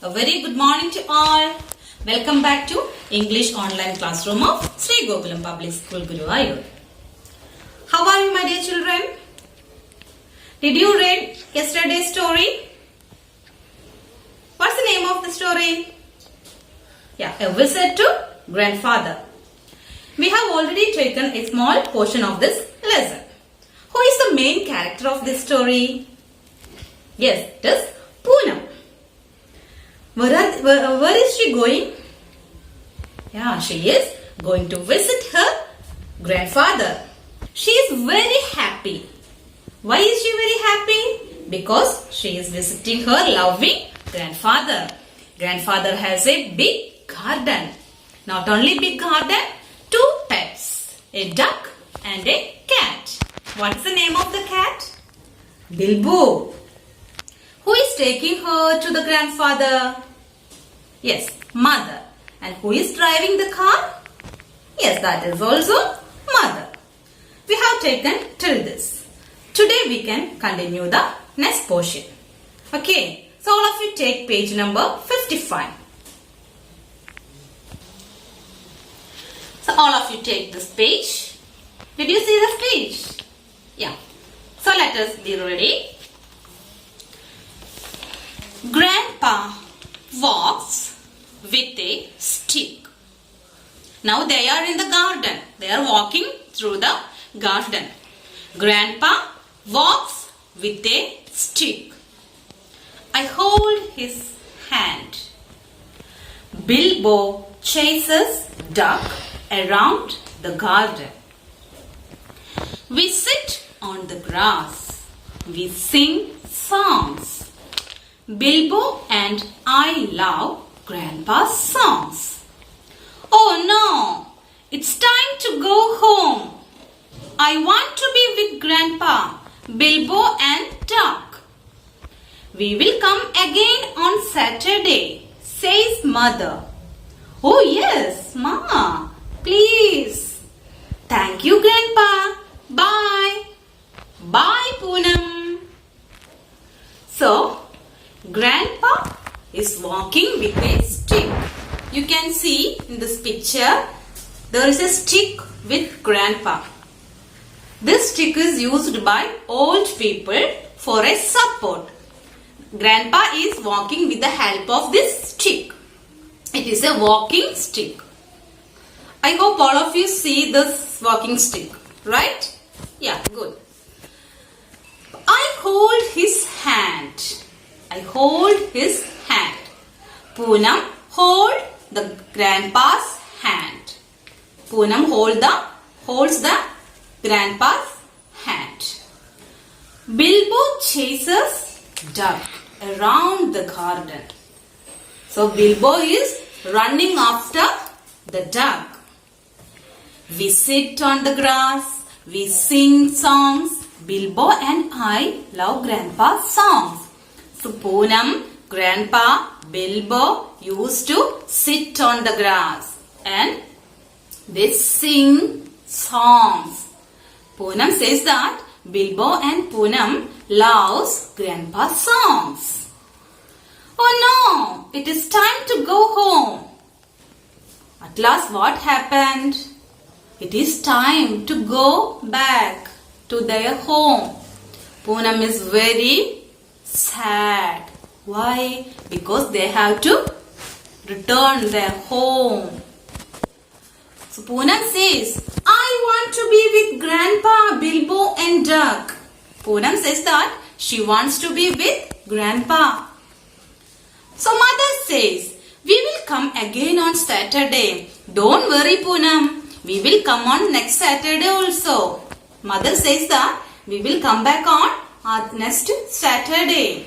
A very good morning to all. Welcome back to English online classroom of Sri Gokulam Public School, Guruvayur. How are you, my dear children? Did you read yesterday's story? What's the name of the story? Yeah, A Visit to Grandfather. We have already taken a small portion of this lesson. Who is the main character of this story? Yes, it is Poonam. Where is she going? Yeah, she is going to visit her grandfather. She is very happy. Why is she very happy? Because she is visiting her loving grandfather. Grandfather has a big garden. Not only big garden, two pets, a duck and a cat. What's the name of the cat? Bilbo. Who is taking her to the grandfather? Yes, mother. And who is driving the car? Yes, that is also mother. We have taken till this. Today we can continue the next portion. Okay, so all of you take page number 55. So all of you take this page. Did you see this page? Yeah. So let us be ready. Grandpa walks with a stick. Now they are in the garden. They are walking through the garden. Grandpa walks with a stick. I hold his hand. Bilbo chases duck around the garden. We sit on the grass. We sing songs. Bilbo and I love Grandpa's songs. Oh no, it's time to go home. I want to be with Grandpa, Bilbo and Duck. We will come again on Saturday, says Mother. Oh yes, Mama, please. Thank you, Grandpa. Bye. Bye, Poonam. So, Grandpa is walking with a stick. You can see in this picture, there is a stick with Grandpa. This stick is used by old people for a support. Grandpa is walking with the help of this stick. It is a walking stick. I hope all of you see this walking stick, right? Yeah, good. I hold his hand. I hold his hand. Poonam hold the grandpa's hand. Poonam holds the grandpa's hand. Bilbo chases duck around the garden. So Bilbo is running after the duck. We sit on the grass. We sing songs. Bilbo and I love Grandpa's songs. So Poonam, Grandpa, Bilbo used to sit on the grass and they sing songs. Poonam says that Bilbo and Poonam loves Grandpa's songs. Oh no, it is time to go home. At last what happened? It is time to go back to their home. Poonam is very sad. Why? Because they have to return their home. So Poonam says, I want to be with Grandpa, Bilbo and Duck. Poonam says that she wants to be with Grandpa. So Mother says, we will come again on Saturday. Don't worry, Poonam. We will come on next Saturday also. Mother says that we will come back on next Saturday.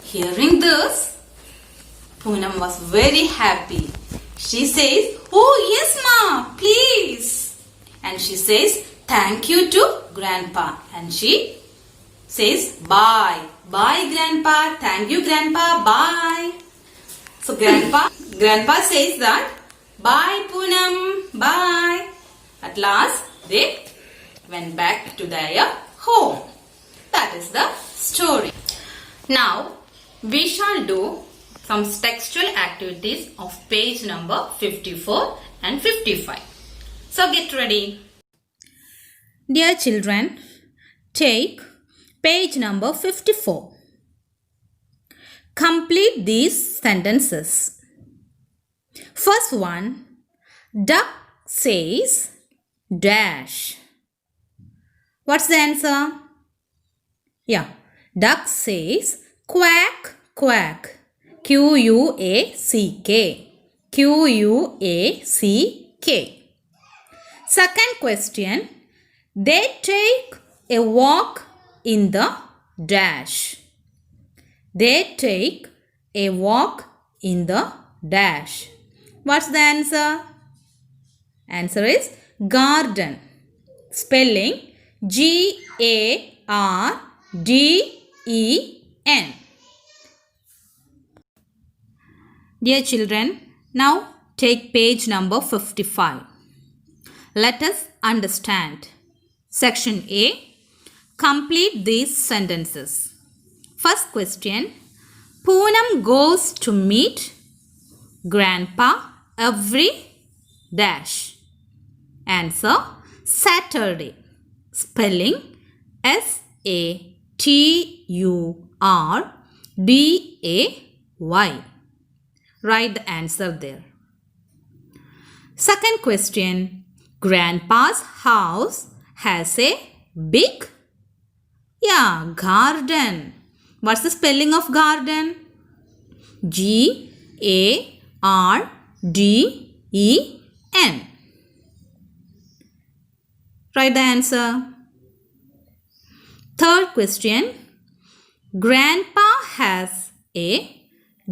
Hearing this, Poonam was very happy. She says, oh yes ma, please. And she says, thank you to Grandpa. And she says, bye. Bye Grandpa. Thank you Grandpa. Bye. So Grandpa says that, bye Poonam. Bye. At last, they went back to their home. That is the story. Now, we shall do some textual activities of page number 54 and 55. So get ready. Dear children, take page number 54. Complete these sentences. First one, duck says dash. What's the answer? Yeah, duck says quack, quack. Q-U-A-C-K. Q-U-A-C-K. Second question, they take a walk in the dash. They take a walk in the dash. What's the answer? Answer is garden. Spelling G-A-R-D-E-N. Dear children, now take page number 55. Let us understand. Section A. Complete these sentences. First question. Poonam goes to meet Grandpa every dash. Answer. Saturday. Spelling S-A-T-U-R-D-A-Y. Write the answer there. Second question. Grandpa's house has a big garden. What's the spelling of garden? G-A-R-D-E-N. Write the answer. Third question. Grandpa has a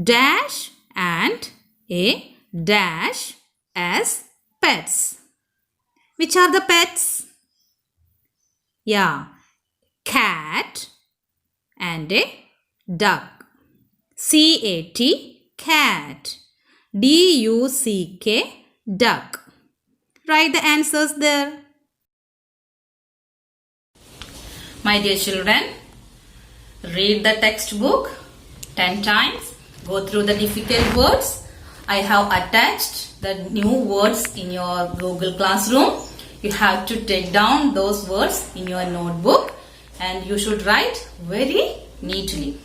dash and a dash as pets. Which are the pets? Yeah, cat and a duck. C-A-T, cat. D-U-C-K, duck. Write the answers there. My dear children, read the textbook 10 times. Go through the difficult words. I have attached the new words in your Google Classroom. You have to take down those words in your notebook and you should write very neatly.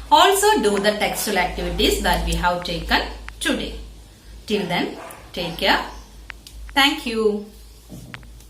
Also do the textual activities that we have taken today. Till then, take care. Thank you.